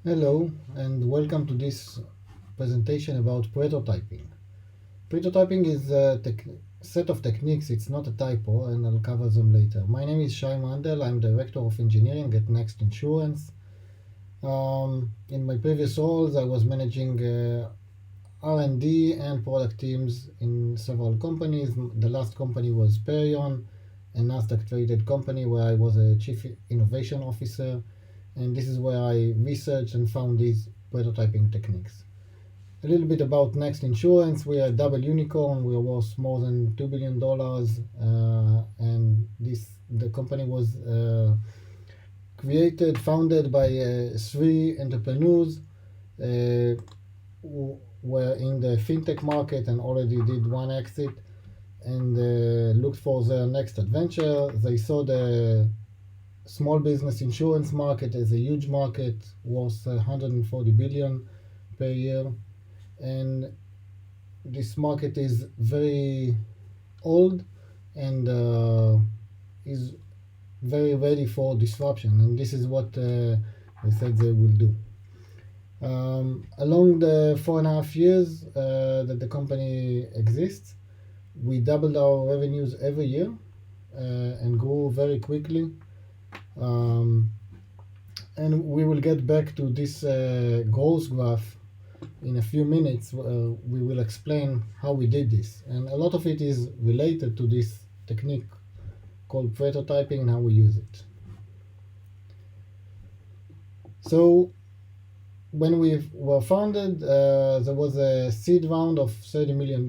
Hello and welcome to this presentation about prototyping. Prototyping is a set of techniques, it's not a typo, and I'll cover them later. My name is Shai Mandel, I'm Director of Engineering at Next Insurance. In my previous roles, I was managing R&D and product teams in several companies. The last company was Perion, a Nasdaq traded company where I was a Chief Innovation Officer, and this is where I researched and found these prototyping techniques. A little bit about Next Insurance. We are a double unicorn. We are worth more than $2 billion, and the company was founded by three entrepreneurs who were in the fintech market and already did one exit and looked for their next adventure. They saw the small business insurance market as a huge market worth 140 billion per year, and this market is very old and is very ready for disruption, and this is what they said they will do. Along the 4.5 years that the company exists, we doubled our revenues every year and grew very quickly. And we will get back to this growth graph in a few minutes. We will explain how we did this, and a lot of it is related to this technique called prototyping and how we use it. So when we were founded, there was a seed round of $30 million,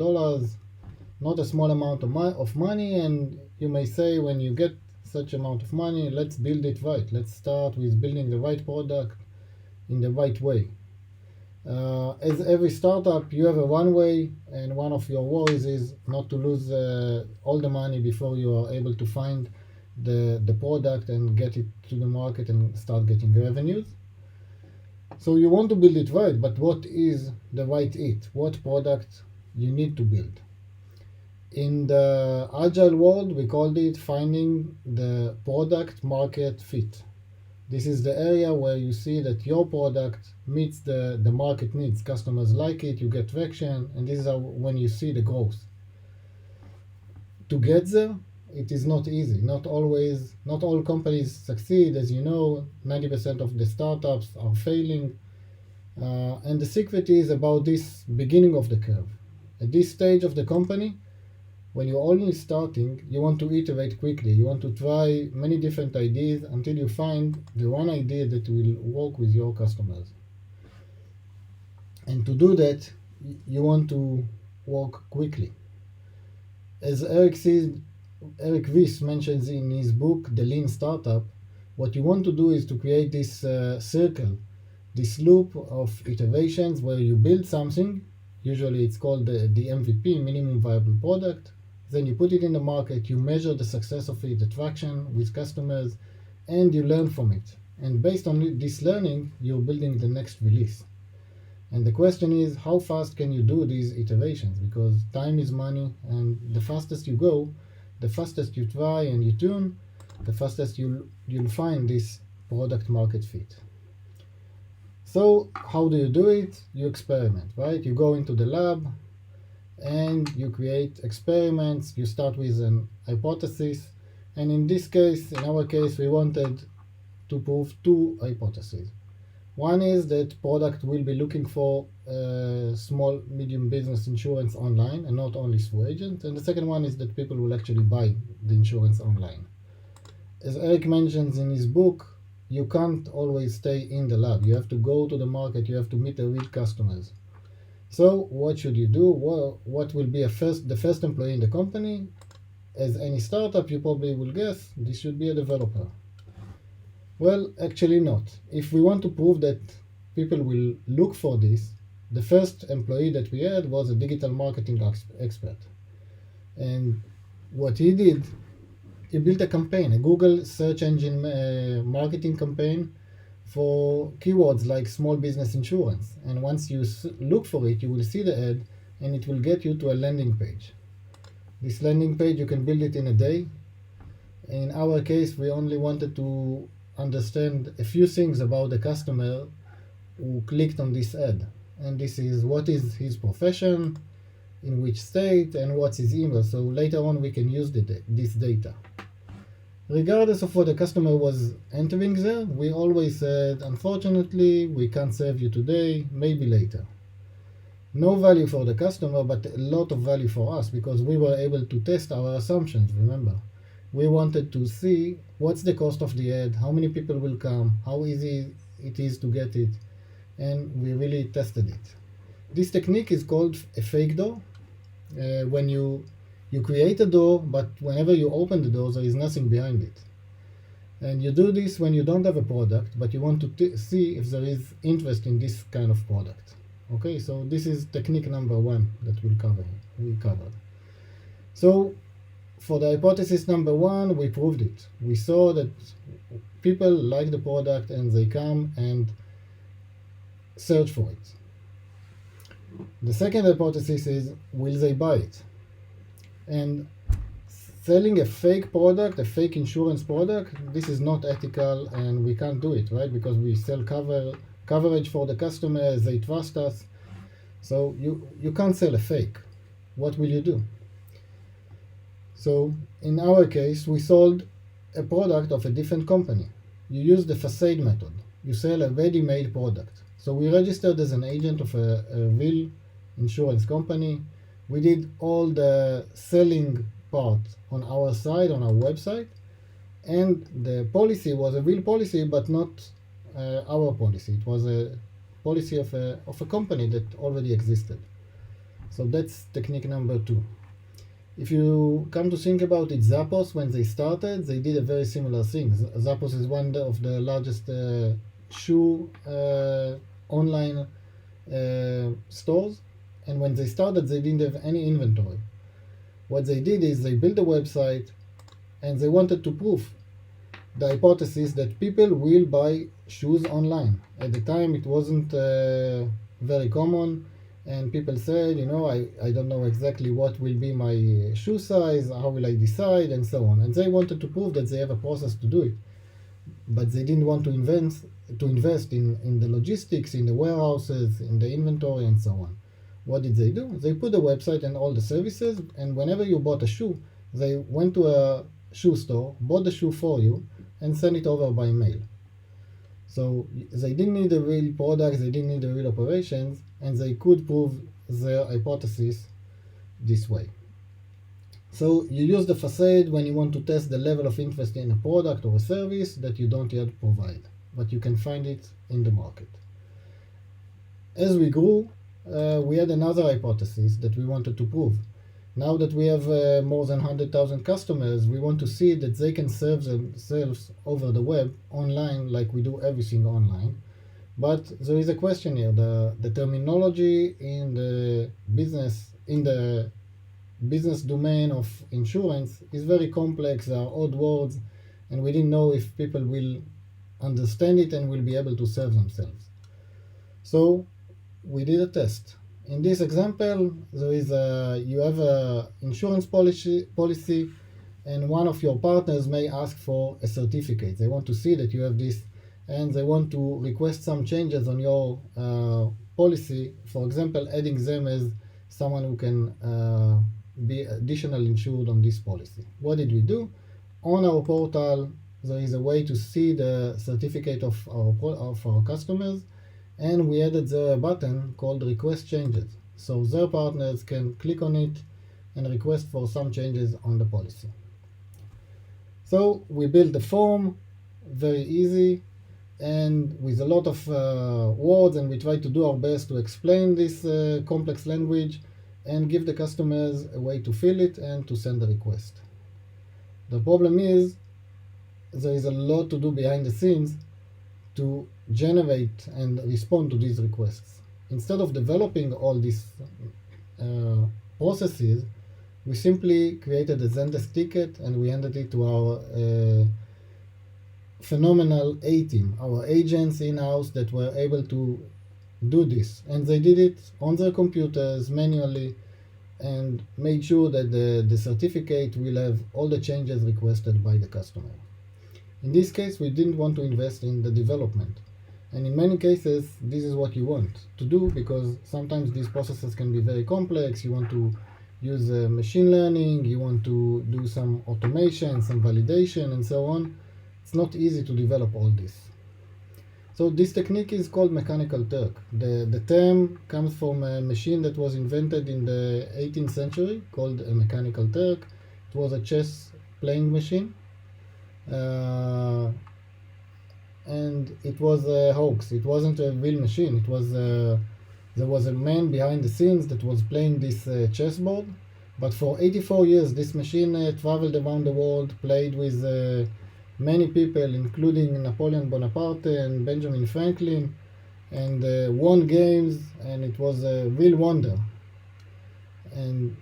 not a small amount of money, and you may say, when you get such amount of money, let's build it right. Let's start with building the right product in the right way. As every startup, you have a runway, and one of your worries is not to lose all the money before you are able to find the product and get it to the market and start getting revenues. So you want to build it right, but what is the right it? What product you need to build? In the agile world, we called it finding the product market fit. This is the area where you see that your product meets the market needs. Customers like it, you get traction, and this is when you see the growth. To get there, it is not easy. Not all companies succeed. As you know, 90% of the startups are failing. And the secret is about this beginning of the curve. At this stage of the company, when you're only starting, you want to iterate quickly. You want to try many different ideas until you find the one idea that will work with your customers. And to do that, you want to work quickly. As Eric Ries mentions in his book, The Lean Startup, what you want to do is to create this circle, this loop of iterations where you build something. Usually it's called the MVP, minimum viable product. Then you put it in the market, you measure the success of it, the traction with customers, and you learn from it. And based on this learning, you're building the next release. And the question is, how fast can you do these iterations? Because time is money, and the fastest you go, the fastest you try and you tune, the fastest you'll find this product market fit. So how do you do it? You experiment, right? You go into the lab, and you create experiments. You start with an hypothesis, and in our case, we wanted to prove two hypotheses. One is that product will be looking for small, medium business insurance online and not only through agents. And the second one is that people will actually buy the insurance online. As Eric mentions in his book, you can't always stay in the lab. You have to go to the market. You have to meet the real customers. So what should you do? Well, what will be the first employee in the company? As any startup, you probably will guess this should be a developer. Well, actually not. If we want to prove that people will look for this, the first employee that we had was a digital marketing expert. And what he did, he built a campaign, a Google search engine marketing campaign for keywords like small business insurance. And once you look for it, you will see the ad, and it will get you to a landing page. This landing page, you can build it in a day. In our case, we only wanted to understand a few things about the customer who clicked on this ad. And this is what is his profession, in which state, and what's his email. So later on we can use this data. Regardless of what the customer was entering there, we always said, unfortunately, we can't serve you today, maybe later. No value for the customer, but a lot of value for us because we were able to test our assumptions, remember. We wanted to see what's the cost of the ad, how many people will come, how easy it is to get it, and we really tested it. This technique is called a fake door. When you create a door, but whenever you open the door, there is nothing behind it. And you do this when you don't have a product, but you want to see if there is interest in this kind of product. Okay, so this is technique number one that we covered. So for the hypothesis number one, we proved it. We saw that people like the product and they come and search for it. The second hypothesis is, will they buy it? And selling a fake product, a fake insurance product, this is not ethical and we can't do it, right? Because we sell coverage for the customers, they trust us. So you can't sell a fake. What will you do? So in our case, we sold a product of a different company. You use the facade method. You sell a ready-made product. So we registered as an agent of a real insurance company. We did all the selling part on our side, on our website, and the policy was a real policy, but not our policy. It was a policy of a company that already existed. So that's technique number two. If you come to think about it, Zappos, when they started, they did a very similar thing. Zappos is one of the largest shoe online stores. And when they started, they didn't have any inventory. What they did is they built a website and they wanted to prove the hypothesis that people will buy shoes online. At the time, it wasn't very common, and people said, I don't know exactly what will be my shoe size, how will I decide, and so on. And they wanted to prove that they have a process to do it, but they didn't want to invest in the logistics, in the warehouses, in the inventory, and so on. What did they do? They put a website and all the services, and whenever you bought a shoe, they went to a shoe store, bought the shoe for you, and sent it over by mail. So they didn't need a real product, they didn't need a real operations, and they could prove their hypothesis this way. So you use the facade when you want to test the level of interest in a product or a service that you don't yet provide, but you can find it in the market. As we grew, we had another hypothesis that we wanted to prove. Now that we have more than 100,000 customers, we want to see that they can serve themselves over the web, online, like we do everything online. But there is a question here. The terminology in the business domain of insurance is very complex. There are odd words, and we didn't know if people will understand it and will be able to serve themselves. So we did a test. In this example, you have an insurance policy, and one of your partners may ask for a certificate. They want to see that you have this, and they want to request some changes on your policy. For example, adding them as someone who can be additional insured on this policy. What did we do? On our portal, there is a way to see the certificate of our customers, and we added the button called request changes. So their partners can click on it and request for some changes on the policy. So we built the form, very easy, and with a lot of words, and we try to do our best to explain this complex language and give the customers a way to fill it and to send the request. The problem is there is a lot to do behind the scenes to generate and respond to these requests. Instead of developing all these processes, we simply created a Zendesk ticket and we handed it to our phenomenal A-team, our agents in-house that were able to do this. And they did it on their computers manually and made sure that the certificate will have all the changes requested by the customer. In this case, we didn't want to invest in the development. And in many cases, this is what you want to do, because sometimes these processes can be very complex. You want to use machine learning, you want to do some automation, some validation, and so on. It's not easy to develop all this. So this technique is called mechanical Turk. The term comes from a machine that was invented in the 18th century called a mechanical Turk. It was a chess playing machine. And it was a hoax. It wasn't a real machine. It was there was a man behind the scenes that was playing this chessboard. But for 84 years, this machine traveled around the world, played with many people, including Napoleon Bonaparte and Benjamin Franklin, and won games, and it was a real wonder. And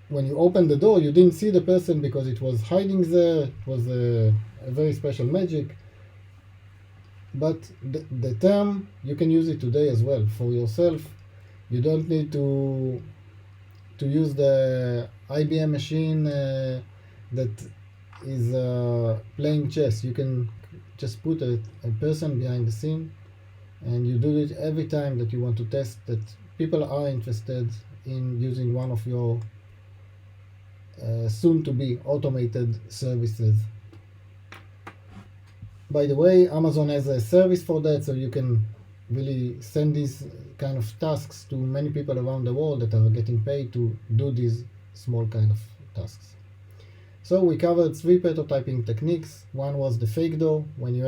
when you opened the door, you didn't see the person because it was hiding there. It was a very special magic. But the term, you can use it today as well for yourself. You don't need to use the IBM machine that is playing chess. You can just put a person behind the scene, and you do it every time that you want to test that people are interested in using one of your soon-to-be automated services. By the way, Amazon has a service for that, so you can really send these kind of tasks to many people around the world that are getting paid to do these small kind of tasks. So we covered 3 prototyping techniques. One was the fake door, when you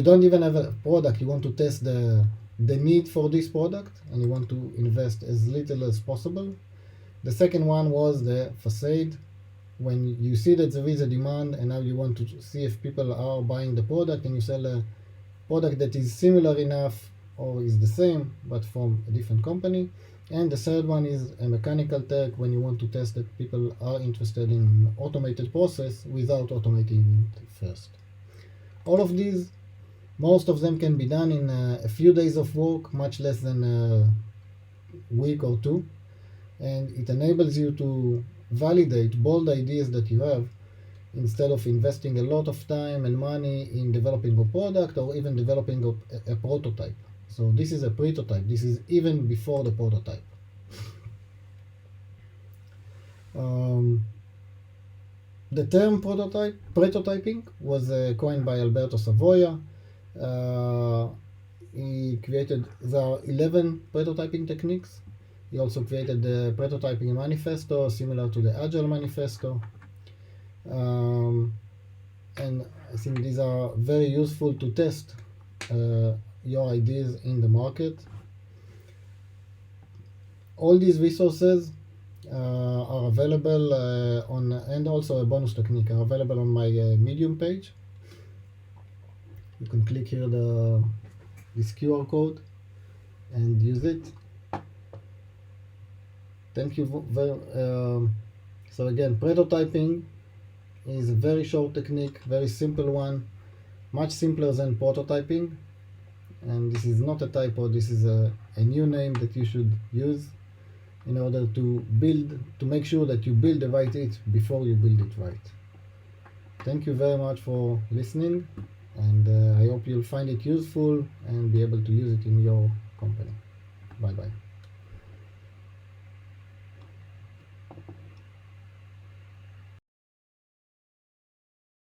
don't even have a product, you want to test the need for this product, and you want to invest as little as possible. The second one was the facade, when you see that there is a demand and now you want to see if people are buying the product, and you sell a product that is similar enough or is the same but from a different company. And the third one is a mechanical Turk, when you want to test that people are interested in automated process without automating it first. All of these, most of them can be done in a few days of work, much less than a week or two, and it enables you to validate bold ideas that you have, instead of investing a lot of time and money in developing a product or even developing a prototype. So this is a prototype. This is even before the prototype. The term prototyping was coined by Alberto Savoia. There are 11 prototyping techniques. He also created the prototyping manifesto, similar to the Agile manifesto. And I think these are very useful to test your ideas in the market. All these resources are available and also a bonus technique are available on my Medium page. You can click here this QR code and use it. Thank you so again, prototyping is a very short technique, very simple one, much simpler than prototyping. And this is not a typo, this is a new name that you should use in order to make sure that you build the right it before you build it right. Thank you very much for listening, and I hope you'll find it useful and be able to use it in your company. Bye bye.